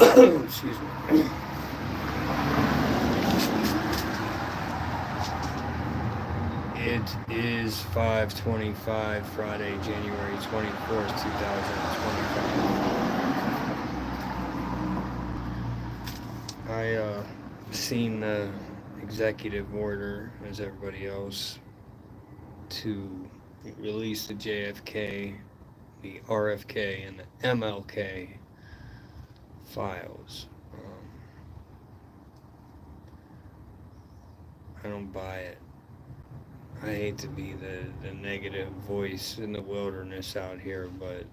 Excuse me. It is 5:25, Friday, January 24th, 2025. I seen the executive order, as everybody else, to release the JFK, the RFK, and the MLK files. I don't buy it. I hate to be the negative voice in the wilderness out here, but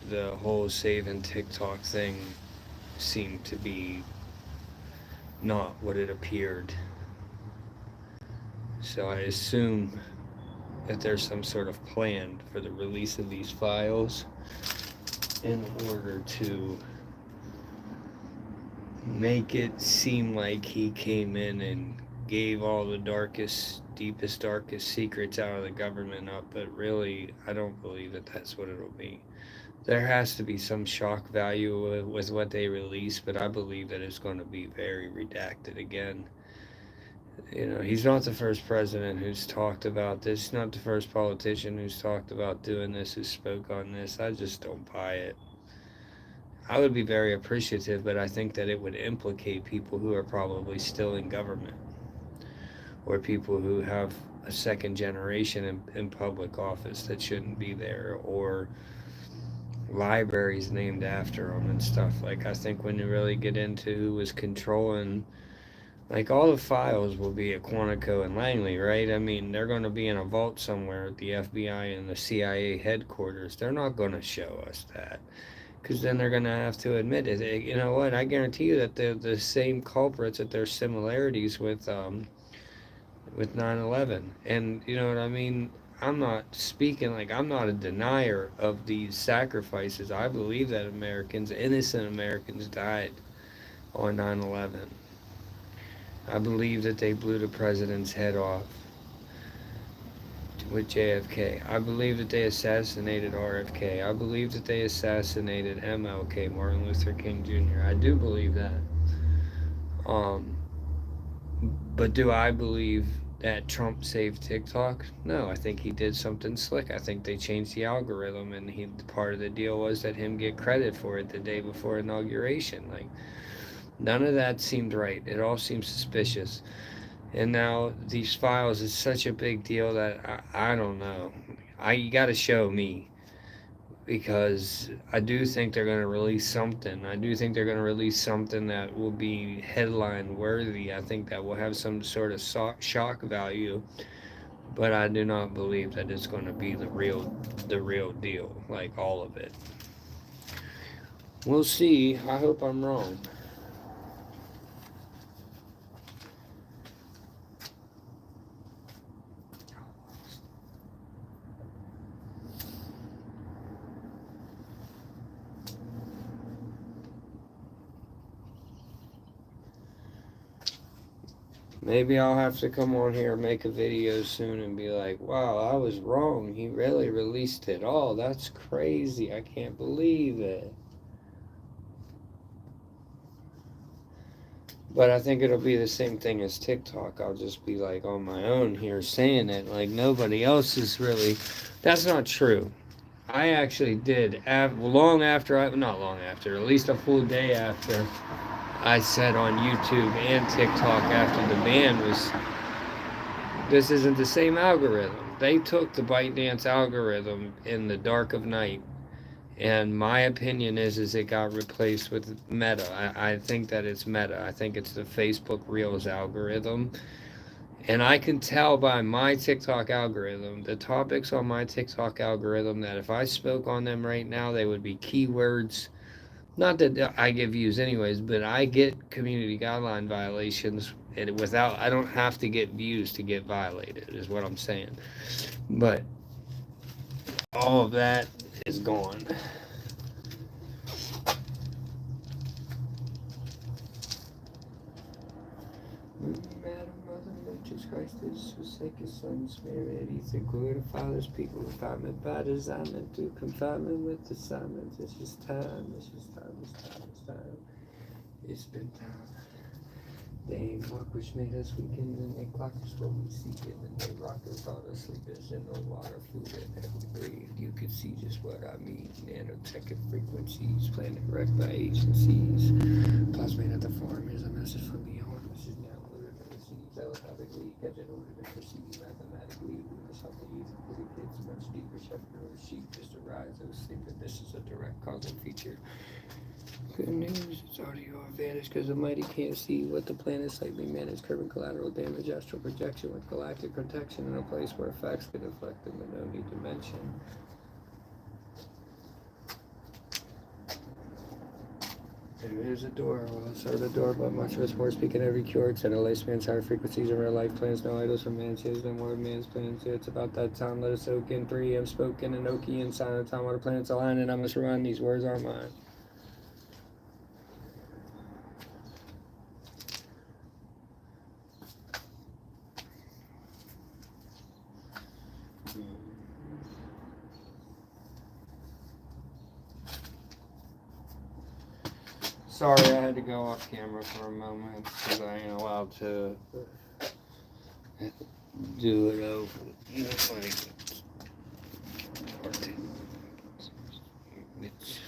the whole saving TikTok thing seemed to be not what it appeared. So I assume that there's some sort of plan for the release of these files in order to make it seem like he came in and gave all the darkest, deepest, darkest secrets out of the government up, but really, I don't believe that that's what it'll be. There has to be some shock value with what they release, but I believe that it's going to be very redacted again. You know, he's not the first president who's talked about this. He's not the first politician who's talked about doing this, who spoke on this. I just don't buy it. I would be very appreciative, but I think that it would implicate people who are probably still in government, or people who have a second generation in public office that shouldn't be there, or libraries named after them and stuff. Like, I think when you really get into who was controlling, like, all the files will be at Quantico and Langley, right? I mean, they're going to be in a vault somewhere at the FBI and the CIA headquarters. They're not going to show us that, because then they're going to have to admit it. You know what? I guarantee you that the same culprits, that there's similarities with 9/11. And you know what I mean? I'm not speaking, like, I'm not a denier of these sacrifices. I believe that Americans, innocent Americans, died on 9/11. I believe that they blew the president's head off with JFK. I believe that they assassinated RFK. I believe that they assassinated MLK, Martin Luther King Jr. I do believe that. Um, but do I believe that Trump saved TikTok? No, I think he did something slick. I think they changed the algorithm, and part of the deal was that him get credit for it the day before inauguration. Like, none of that seemed right. It all seemed suspicious. And now these files is such a big deal that I don't know. You got to show me, because I do think they're going to release something. I do think they're going to release something that will be headline worthy. I think that will have some sort of shock value, but I do not believe that it's going to be the real deal, like all of it. We'll see. I hope I'm wrong. Maybe I'll have to come on here and make a video soon and be like, wow, I was wrong. He really released it all. That's crazy. I can't believe it. But I think it'll be the same thing as TikTok. I'll just be like on my own here saying it. Like, nobody else is really. That's not true. I actually did, long after, not long after, at least a full day after I said on YouTube and TikTok after the ban was, this isn't the same algorithm. They took the ByteDance algorithm in the dark of night, and my opinion is it got replaced with Meta. I think that it's Meta. I think it's the Facebook Reels algorithm. And I can tell by my TikTok algorithm, the topics on my TikTok algorithm, that if I spoke on them right now, they would be keywords. Not that I get views anyways, but I get community guideline violations, and I don't have to get views to get violated, is what I'm saying. But all of that is gone. Madam Mother, Jesus Christ. is Forsaken Son, Spirit, Ether, glory to Father's people, refinement by designment, through confinement with assignments. It's just time, it's just time, it's time, it's time. It's been time. They walk which made us weaken, and they clock us what we seek it, and they rock us all to sleep us in no water, food, and every breathe. You could see just what I mean. Nanotech frequencies, planet wrecked by agencies. Plasmate at the farm is a message from beyond. This is now ordered to receive telepathically, catch it ordered to perceive mathematically. We must help the youth for the kids much deeper, shepherd or sheep, just to rise those sleep. And this is a direct causal feature. Good news, it's audio advantage because the mighty can't see what the planet slightly managed, curbing collateral damage, astral projection with galactic protection in a place where facts get deflected with no need to mention. There is a door, well, sort of a door, but much of it's more speaking every cure, extend a lifespan's higher frequencies in real life plans, no idols from man's hands, no more man's plans. It's about that time, let us soak in 3 I'm spoken, Enochi, and sign of time while the planets align, and I must remind these words are mine. Sorry, I had to go off camera for a moment because I ain't allowed to do it over. You know, like, it's,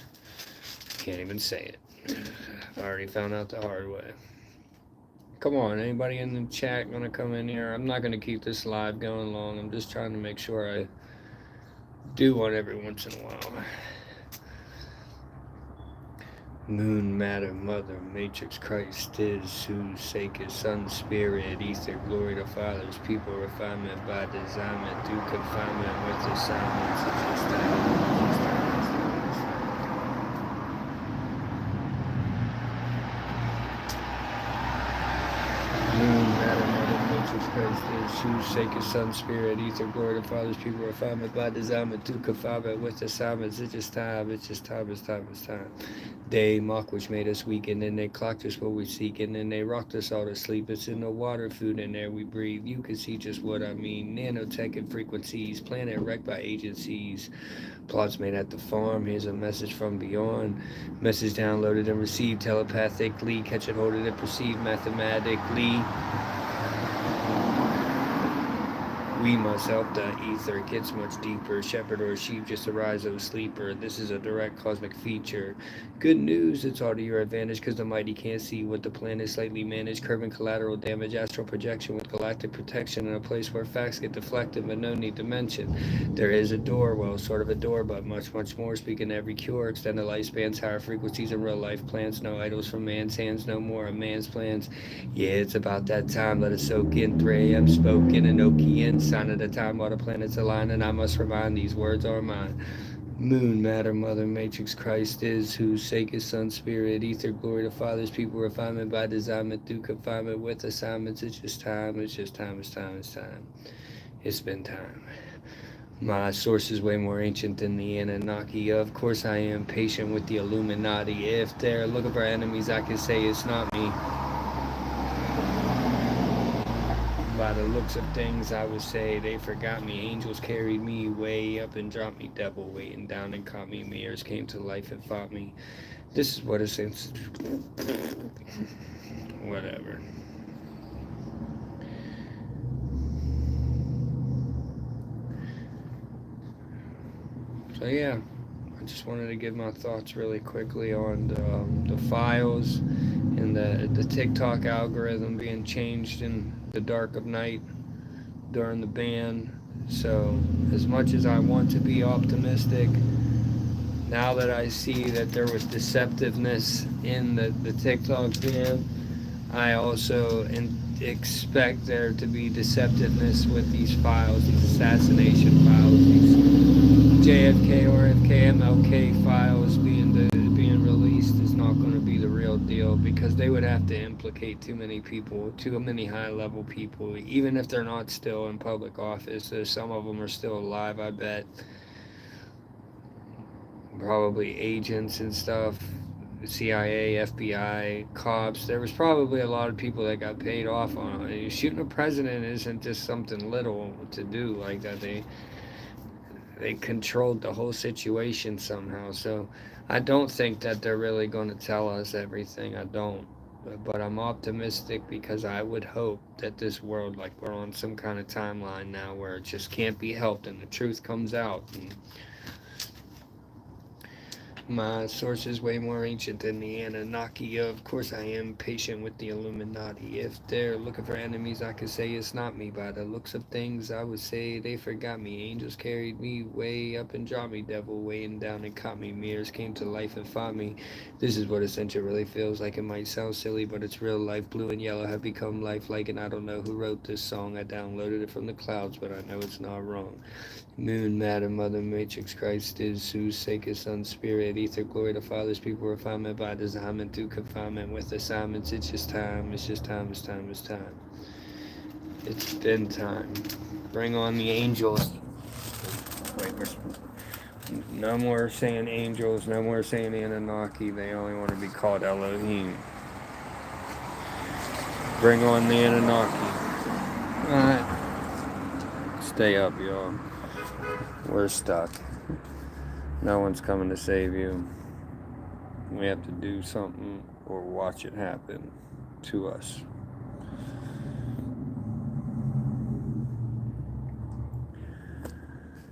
can't even say it. I already found out the hard way. Come on, anybody in the chat gonna come in here? I'm not gonna keep this live going long. I'm just trying to make sure I do one every once in a while. Moon, matter, mother, matrix, Christ is, whose sake is Son, Spirit, Ether, glory to Father's people, refinement by designment, through confinement with assignments. It's just that. Moon, matter, mother, matrix, Christ is, whose sake is Son, Spirit, Ether, glory to Father's people, refinement by designment, through confinement with assignments. It's just time, it's just time, it's time, it's time. They mock which made us weak, and then they clocked us what we seek, and then they rocked us all to sleep. It's in the water, food, and air we breathe. You can see just what I mean. Nanotech and frequencies, planet wrecked by agencies. Plots made at the farm. Here's a message from beyond. Message downloaded and received telepathically. Catch it, hold it, and perceive mathematically. We must help the ether. It gets much deeper. Shepherd or sheep, just a rise of a sleeper. This is a direct cosmic feature. Good news, it's all to your advantage because the mighty can't see what the planet slightly managed, curbing collateral damage, astral projection with galactic protection in a place where facts get deflected, but no need to mention. There is a door, well, sort of a door, but much, much more. Speaking every cure, extended lifespans, higher frequencies in real life plans, no idols from man's hands, no more of man's plans. Yeah, it's about that time. Let us soak in 3 AM spoken, Enochian, sign of the time while the planets align, and I must remind these words are mine. Moon, matter, mother, matrix, Christ is, whose sake is Son, Spirit, Ether, glory to Father's people, refinement by designment, through confinement with assignments. It's just time, it's just time, it's time, it's time. It's been time. My source is way more ancient than the Anunnaki. Of course I am patient with the Illuminati. If they're looking for enemies, I can say it's not me. By the looks of things, I would say they forgot me. Angels carried me way up and dropped me. Devil waiting down and caught me. Mirrors came to life and fought me. This is what it seems. Whatever. So yeah, I just wanted to give my thoughts really quickly on the files and the TikTok algorithm being changed in the dark of night during the ban. So as much as I want to be optimistic, now that I see that there was deceptiveness in the TikTok ban, I also expect there to be deceptiveness with these files, these assassination files, these JFK, RFK, MLK files being released is not going to be the real deal, because they would have to implicate too many people, too many high-level people, even if they're not still in public office. Some of them are still alive, I bet. Probably agents and stuff. CIA, FBI, cops. There was probably a lot of people that got paid off on it. Shooting a president isn't just something little to do like that. They controlled the whole situation somehow. So I don't think that they're really going to tell us everything. I don't. But I'm optimistic because I would hope that this world, like we're on some kind of timeline now where it just can't be helped and the truth comes out. And my source is way more ancient than the Anunnaki. Of course, I am patient with the Illuminati. If they're looking for enemies, I could say it's not me. By the looks of things, I would say they forgot me. Angels carried me way up and dropped me. Devil weighing down and caught me. Mirrors came to life and fought me. This is what Ascension really feels like. It might sound silly, but it's real life. Blue and yellow have become lifelike, and I don't know who wrote this song. I downloaded it from the clouds, but I know it's not wrong. Moon, Matter, Mother, Matrix, Christ is, whose sake is Son, Spirit, Ether, glory to Father's people, refinement by design, through confinement with assignments. It's just time, it's just time, it's time, it's time. It's been time. Bring on the angels. Wait, no more saying angels, no more saying Anunnaki. They only want to be called Elohim. Bring on the Anunnaki. Alright. Stay up, y'all. We're stuck. No one's coming to save you. We have to do something or watch it happen to us.